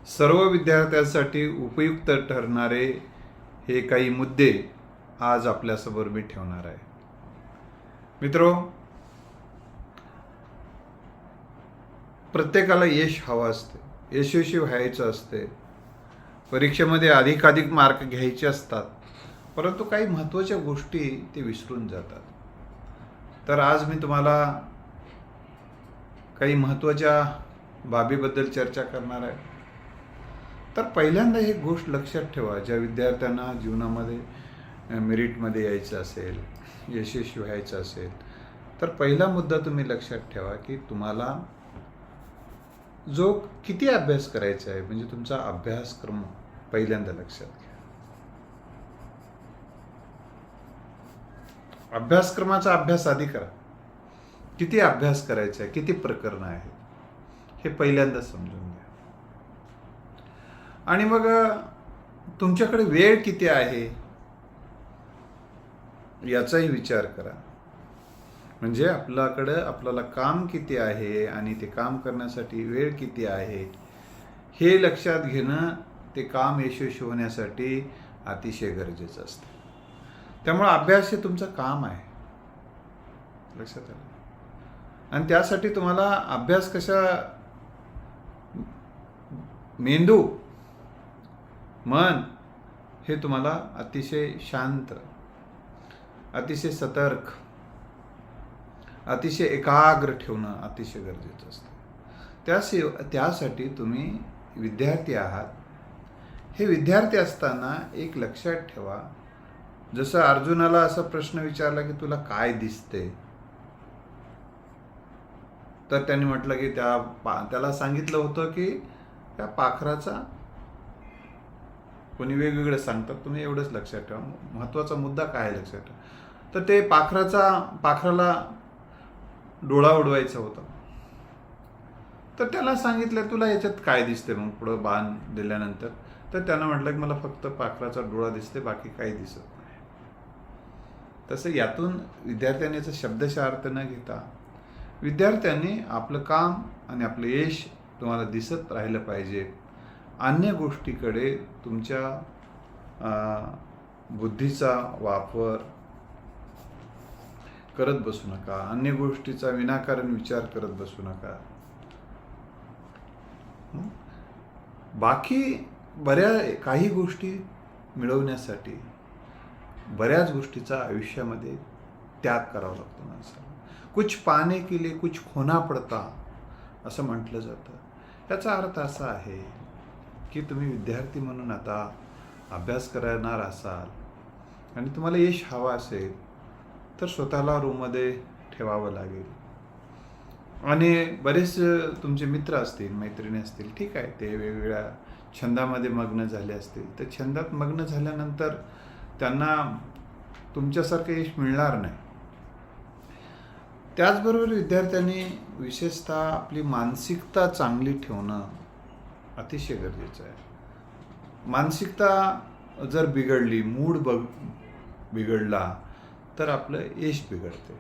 सर्व विद्यार्थ्यांसाठी उपयुक्त ठरणारे हे काही मुद्दे आज आपल्यासमोर मी ठेवणार आहे. मित्रो, प्रत्येकाला यश हवं असते, यशस्वी व्हायचं असते, परीक्षेमध्ये अधिकाधिक मार्क घ्यायचे असतात, परंतु काही महत्त्वाच्या गोष्टी ते विसरून जातात. तर आज मी तुम्हाला काही महत्त्वाच्या बाबीबद्दल चर्चा करणार आहे. तर पहिल्यांदा एक गोष्ट लक्षात ठेवा, ज्या विद्यार्थ्यांना जीवनामध्ये मेरिटमध्ये यायचं असेल, यशस्वी व्हायचं असेल, तर पहिला मुद्दा तुम्ही लक्षात ठेवा की तुम्हाला जो किती अभ्यास करायचा आहे, म्हणजे तुमचा अभ्यासक्रम पहिल्यांदा लक्षात घ्या. अभ्यासक्रमाचा अभ्यास आधी करा. किती अभ्यास करायचा आहे, किती प्रकरणं आहेत हे पहिल्यांदा समजून घ्या. आणि मग तुमच्याकडे वेळ किती आहे याचाही विचार करा. म्हणजे आपल्याला काम किती आहे आणि ते काम करण्यासाठी वेळ किती आहे हे लक्षात घेणं ते काम यशस्वी होण्यासाठी अतिशय गरजेचं असतं. त्यामुळे अभ्यास हे तुमचं काम आहे, लक्षात आलं. आणि त्यासाठी तुम्हाला अभ्यास कशा, मेंदू, मन हे तुम्हाला अतिशय शांत, अतिशय सतर्क, अतिशय एकाग्र ठेवणं अतिशय गरजेचं असतं. त्यासाठी तुम्ही विद्यार्थी आहात. हे विद्यार्थी असताना एक लक्षात ठेवा, जसं अर्जुनाला असा प्रश्न विचारला की तुला काय दिसते, तर त्यांनी म्हटलं की त्याला सांगितलं होतं की त्या पाखराचा, कोणी वेगवेगळं सांगतात, तुम्ही एवढंच लक्षात ठेवा. महत्त्वाचा मुद्दा काय आहे लक्षात ठेवा. तर ते पाखराला डोळा उडवायचा होता. तर त्याला सांगितलं तुला याच्यात काय दिसते, मग पुढं बाण दिल्यानंतर तर त्यानं म्हटलं की मला फक्त पाखराचा डोळा दिसते, बाकी काही दिसत नाही. तसं यातून विद्यार्थ्यांनी याचा शब्दशः अर्थ न घेता विद्यार्थ्यांनी आपलं काम आणि आपलं यश तुम्हाला दिसत राहिलं पाहिजे. अन्य गोष्टीकडे तुमच्या बुद्धीचा वापर करत बसू नका. अन्य गोष्टीचा विनाकारण विचार करत बसू नका. बाकी काही गोष्टी मिळवण्यासाठी बऱ्याच गोष्टीचा आयुष्यामध्ये त्याग करावा लागतो माणसाला. कुछ पाने के लिए कुछ खोना पडता असं म्हटलं जातं. याचा अर्थ असा आहे की तुम्ही विद्यार्थी म्हणून आता अभ्यास करणार असाल आणि तुम्हाला यश हवं असेल तर स्वतःला रूममध्ये ठेवावं लागेल. आणि बरेच तुमचे मित्र असतील, मैत्रिणी असतील, ठीक आहे, ते वेगवेगळ्या छंदामध्ये मग्न झाले असतील, तर छंदात मग्न झाल्यानंतर त्यांना तुमच्यासारखं यश मिळणार नाही. त्याचबरोबर विद्यार्थ्यांनी विशेषतः आपली मानसिकता चांगली ठेवणं अतिशय गरजेचं आहे. मानसिकता जर बिघडली, मूड बिघडला तर आपलं यश बिघडते.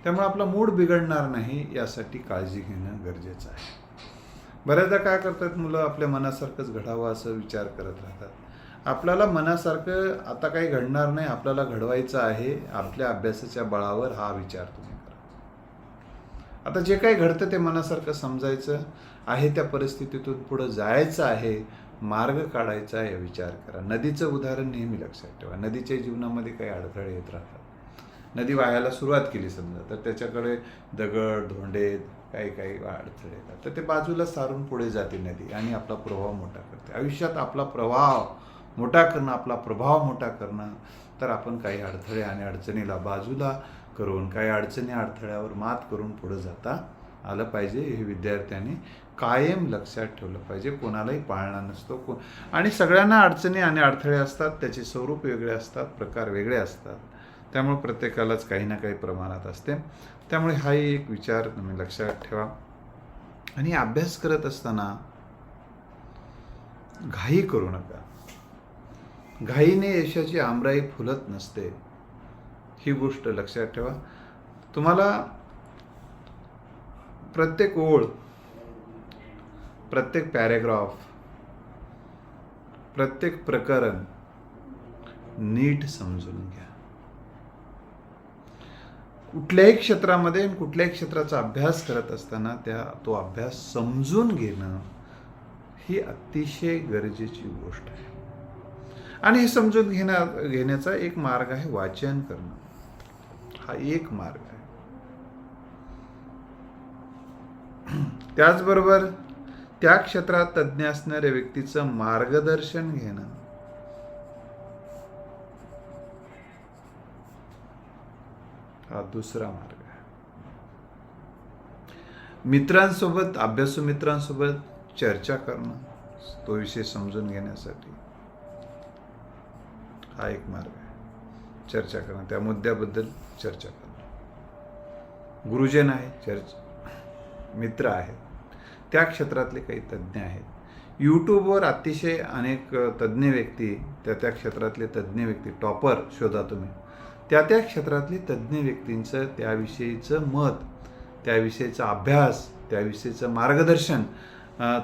त्यामुळे आपला मूड बिघडणार नाही यासाठी काळजी घेणं गरजेचं आहे. बऱ्याचदा काय करतात मुलं, आपल्या मनासारखंच घडावं असं विचार करत राहतात. आपल्याला मनासारखं आता काही घडणार नाही, आपल्याला घडवायचं आहे आपल्या अभ्यासाच्या बळावर, हा विचार तुम्ही करा. आता जे काही घडतं ते मनासारखं समजायचं आहे, त्या परिस्थितीतून पुढं जायचं आहे, मार्ग काढायचा आहे, विचार करा. नदीचं उदाहरण नेहमी लक्षात ठेवा. नदीच्या जीवनामध्ये काही अडथळे येत राहतात. नदी वाहायला सुरुवात केली समजा तर त्याच्याकडे दगड, धोंडे, काही अडथळे येतात, तर ते बाजूला सारून पुढे जाते नदी आणि आपला प्रभाव मोठा करते. आयुष्यात आपला प्रभाव मोठा करणं, आपला प्रभाव मोठा करणं, तर आपण काही अडथळे आणि अडचणीला बाजूला करून, काही अडचणी अडथळ्यावर मात करून पुढे जाता आलं पाहिजे. हे विद्यार्थ्यांनी कायम लक्षात ठेवलं पाहिजे. कोणालाही पाळणा नसतो आणि सगळ्यांना अडचणी आणि अडथळे असतात, त्याचे स्वरूप वेगळे असतात, प्रकार वेगळे असतात. त्यामुळे प्रत्येकालाच काही ना काही प्रमाणात असते. त्यामुळे हाही एक विचार तुम्ही लक्षात ठेवा. आणि अभ्यास करत असताना घाई करू नका. घाईने यशाची आमराई फुलत नसते, ही गोष्ट लक्षात ठेवा. तुम्हाला प्रत्येक ओळ, प्रत्येक पॅरेग्राफ प्रत्येक प्रकरण नीट समजून घ्या. कुठल्याही क्षेत्रामध्ये आणि कुठल्याही क्षेत्राचा अभ्यास करत असताना तो अभ्यास समजून घेणं ही अतिशय गरजेची गोष्ट आहे. आणि हे समजून घेण्याचा एक मार्ग आहे वाचन करणं. हा एक मार्ग आहे. त्याचबरोबर त्या क्षेत्रात तज्ज्ञ असणाऱ्या व्यक्तीचं मार्गदर्शन घेणं हा दुसरा मार्ग आहे. मित्रांसोबत, अभ्यासू मित्रांसोबत चर्चा करणं, तो विषय समजून घेण्यासाठी हा एक मार्ग आहे. चर्चा करणं, त्या मुद्द्याबद्दल चर्चा करणं. गुरुजन आहे, मित्र आहेत, त्या क्षेत्रातले काही तज्ज्ञ आहेत. यूट्यूबवर अतिशय अनेक तज्ज्ञ व्यक्ती, त्या क्षेत्रातले तज्ज्ञ व्यक्ती, टॉपर शोधा तुम्ही. त्या क्षेत्रातली तज्ज्ञ व्यक्तींचं त्याविषयीचं मत, त्याविषयीचा अभ्यास, त्याविषयीचं मार्गदर्शन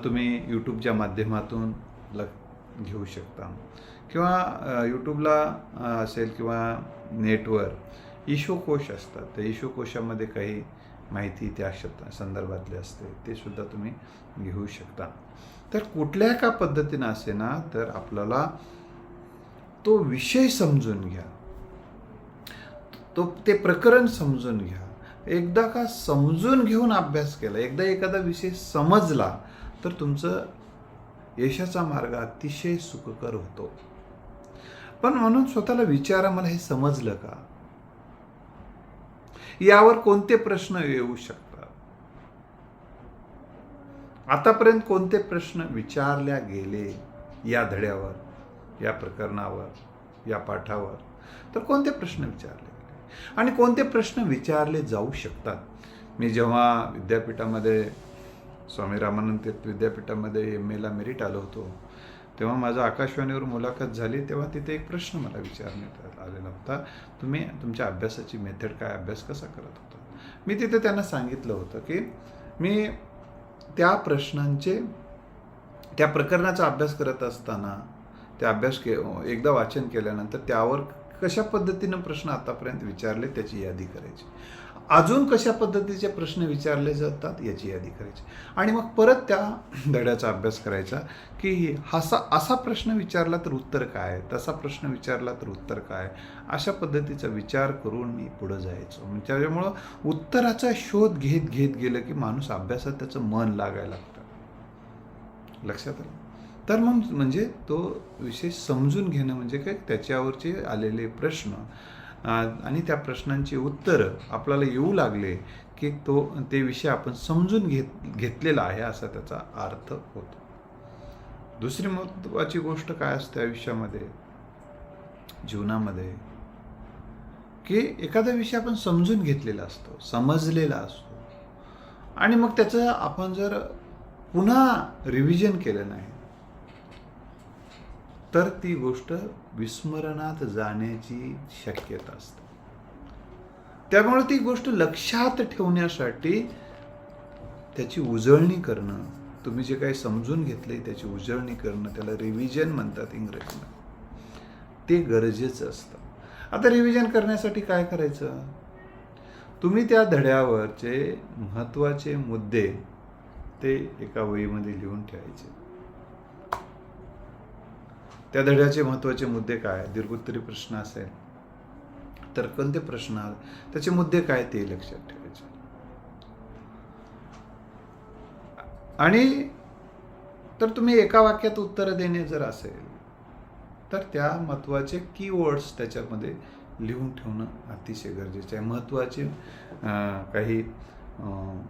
तुम्ही यूट्यूबच्या माध्यमातून घेऊ शकता. किंवा यूट्यूबला असेल किंवा नेटवर ईशोकोश असतात. त्या ईशोकोशामध्ये काही माहिती त्या संदर्भातली असते, ते सुद्धा तुम्ही घेऊ शकता. तर कुठल्या एका पद्धतीनं असे ना, तर आपल्याला तो विषय समजून घ्या, ते प्रकरण समजून घ्या. एकदा का समजून घेऊन अभ्यास केला, एकदा एखादा विषय समजला, तर तुमचं यशाचा मार्ग अतिशय सुखकर होतो. पण म्हणून स्वतःला विचारा, मला हे समजलं का? यावर कोणते प्रश्न येऊ शकतात? आतापर्यंत कोणते प्रश्न विचारल्या गेले या धड्यावर, या प्रकरणावर, या पाठावर? तर कोणते प्रश्न विचारले गेले आणि कोणते प्रश्न विचारले जाऊ शकतात? मी जेव्हा विद्यापीठामध्ये, स्वामी रामानंद तीर्थ विद्यापीठामध्ये MA ला मेरिट आलो होतो, तेव्हा माझं आकाशवाणीवर मुलाखत झाली. तेव्हा तिथे एक प्रश्न मला विचारण्यात आलेला होता, तुम्ही तुमच्या अभ्यासाची मेथड काय, अभ्यास कसा करत होता? मी तिथे त्यांना सांगितलं होतं की मी त्या प्रकरणाचा अभ्यास करत असताना, त्या एकदा वाचन केल्यानंतर त्यावर कशा पद्धतीनं प्रश्न आतापर्यंत विचारले त्याची यादी करायची, अजून कशा पद्धतीचे प्रश्न विचारले जातात याची यादी करायची, आणि मग परत त्या धड्याचा अभ्यास करायचा की असा प्रश्न विचारला तर उत्तर काय, तसा प्रश्न विचारला तर उत्तर काय. अशा पद्धतीचा विचार करून मी पुढं जायचो. त्याच्यामुळं उत्तराचा शोध घेत गेलं की माणूस अभ्यासात त्याचं मन लागायला लागतं. लक्षात आलं? तर मग म्हणजे तो विषय समजून घेणं म्हणजे काय, त्याच्यावरचे आलेले प्रश्न आणि त्या प्रश्नांची उत्तरं आपल्याला येऊ लागले की ते विषय आपण समजून घेतलेला आहे असा त्याचा अर्थ होतो. दुसरी महत्त्वाची गोष्ट काय असते आयुष्यामध्ये, जीवनामध्ये, की एखादा विषय आपण समजून घेतलेला असतो, समजलेला असतो, आणि मग त्याचं आपण जर पुन्हा रिव्हिजन केलं नाही तर ती गोष्ट विस्मरणात जाण्याची शक्यता असते. त्यामुळे ती गोष्ट लक्षात ठेवण्यासाठी त्याची उजळणी करणं, तुम्ही जे काही समजून घेतले त्याची उजळणी करणं, त्याला रिव्हिजन म्हणतात इंग्रजीमध्ये, ते गरजेचं असतं. आता रिव्हिजन करण्यासाठी काय करायचं? तुम्ही त्या धड्यावरचे महत्त्वाचे मुद्दे ते एका वहीमध्ये लिहून ठेवायचे. त्या धड्याचे महत्त्वाचे मुद्दे काय, दीर्घोत्तरी प्रश्न असेल तर कोणते प्रश्न, त्याचे मुद्दे काय ते लक्षात ठेवायचे. आणि तर तुम्ही एका वाक्यात उत्तर देणे जर असेल तर त्या महत्त्वाचे कीवर्ड्स त्याच्यामध्ये लिहून ठेवणं अतिशय गरजेचं आहे. महत्त्वाचे काही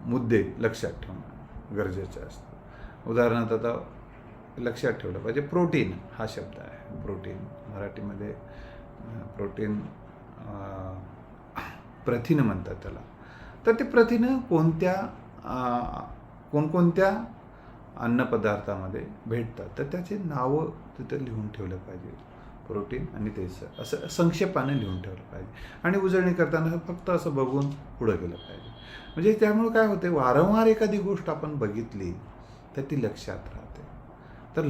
मुद्दे लक्षात ठेवणं गरजेचं असतं. उदाहरणार्थ आता लक्षात ठेवलं पाहिजे, प्रोटीन हा शब्द आहे. प्रोटीन मराठीमध्ये प्रोटीन प्रथिन म्हणतात त्याला. तर ते प्रथिनं कोणकोणत्या अन्नपदार्थामध्ये भेटतात, तर त्याचे नावं तिथं लिहून ठेवलं पाहिजे. प्रोटीन आणि त्याचं असं संक्षेपाने लिहून ठेवलं पाहिजे. आणि उजळणी करताना फक्त असं बघून पुढं गेलं पाहिजे. म्हणजे त्यामुळे काय होते, वारंवार एखादी गोष्ट आपण बघितली तर ती लक्षात राहते. तर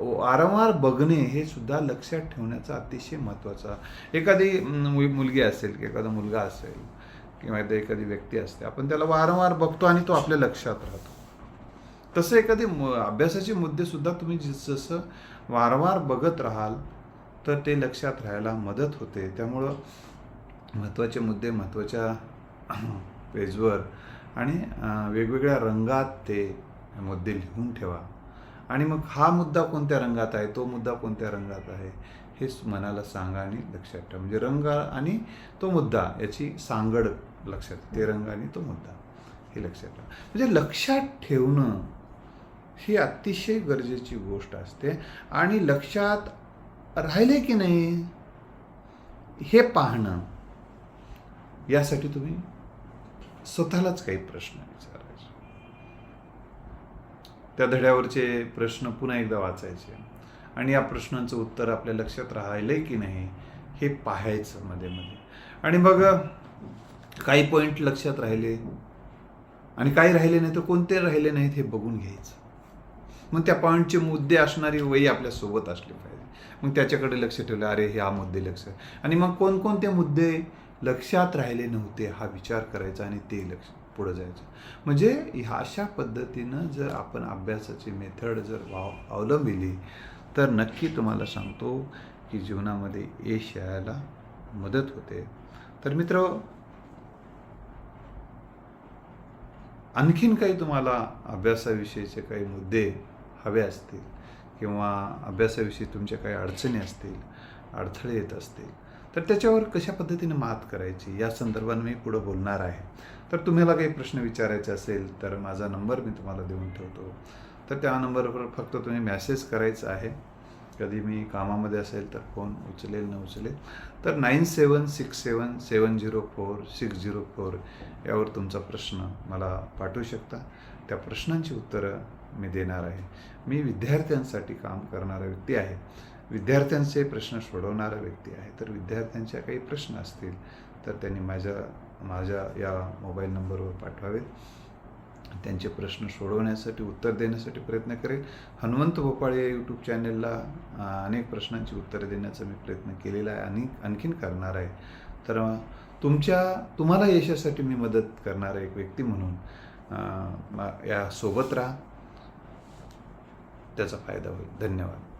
वारंवार बघणे हे सुद्धा लक्षात ठेवण्याचं अतिशय महत्त्वाचं. एखादी मुलगी असेल की एखादा मुलगा असेल किंवा एखादी व्यक्ती असते, आपण त्याला वारंवार बघतो आणि तो आपल्या लक्षात राहतो. तसं एखादी अभ्यासाचे मुद्देसुद्धा तुम्ही जसं वारंवार बघत राहाल तर ते लक्षात राहायला मदत होते. त्यामुळं महत्त्वाचे मुद्दे महत्त्वाच्या पेजवर आणि वेगवेगळ्या रंगात ते मुद्दे लिहून ठेवा. आणि मग हा मुद्दा कोणत्या रंगात आहे, तो मुद्दा कोणत्या रंगात आहे हे मनाला सांगा आणि लक्षात ठेवा. म्हणजे रंग आणि तो मुद्दा याची सांगड लक्षात, ते रंग आणि तो मुद्दा हे लक्षात ठेवा. म्हणजे लक्षात ठेवणं ही अतिशय गरजेची गोष्ट असते. आणि लक्षात राहिले की नाही हे पाहणं, यासाठी तुम्ही स्वतःलाच काही प्रश्न विचारायचे. त्या धड्यावरचे प्रश्न पुन्हा एकदा वाचायचे आणि या प्रश्नांचं उत्तर आपल्या लक्षात राहिलंय की नाही हे पाहायचं मध्ये मध्ये. आणि मग काही पॉईंट लक्षात राहिले आणि काही राहिले नाही तर कोणते राहिले नाहीत हे बघून घ्यायचं. मग त्या पॉईंटचे मुद्दे असणारी वही आपल्यासोबत असली पाहिजे. मग त्याच्याकडे लक्ष ठेवलं, अरे हे हा मुद्दे लक्ष. आणि मग कोणकोणते मुद्दे लक्षात राहिले नव्हते हा विचार करायचा आणि ते लक्ष पुढं जायचं. म्हणजे अशा पद्धतीनं जर आपण अभ्यासाची मेथड जर अवलंबिली तर नक्की तुम्हाला सांगतो की जीवनामध्ये यश यायला मदत होते. तर मित्र, आणखीन काही तुम्हाला अभ्यासाविषयीचे काही मुद्दे हवे असतील किंवा अभ्यासाविषयी तुमच्या काही अडचणी असतील, अडथळे येत असतील, तर त्याच्यावर कशा पद्धतीने मात करायची या संदर्भात मी पुढं बोलणार आहे. तर तुम्हाला काही प्रश्न विचारायचे असेल तर माझा नंबर मी तुम्हाला देऊन ठेवतो. तर त्या नंबरवर फक्त तुम्ही मॅसेज करायचा आहे. कधी मी कामामध्ये असेल तर फोन उचलेल न उचलेल, तर 9767704604 यावर तुमचा प्रश्न मला पाठवू शकता. त्या प्रश्नांची उत्तरं मी देणार आहे. मी विद्यार्थ्यांसाठी काम करणारा व्यक्ती आहे, विद्यार्थ्यांचे प्रश्न सोडवणारा व्यक्ती आहे. तर विद्यार्थ्यांच्या काही प्रश्न असतील तर त्यांनी माझ्या या मोबाईल नंबरवर पाठवावेत. त्यांचे प्रश्न सोडवण्यासाठी, उत्तर देण्यासाठी प्रयत्न करेल. हनुमंत भोपाळे या यूट्यूब चॅनलला अनेक प्रश्नांची उत्तरं देण्याचा मी प्रयत्न केलेला आहे आणि आणखीन करणार आहे. तर तुम्हाला यशासाठी मी मदत करणारा एक व्यक्ती म्हणून या सोबत राहा, त्याचा फायदा होईल. धन्यवाद.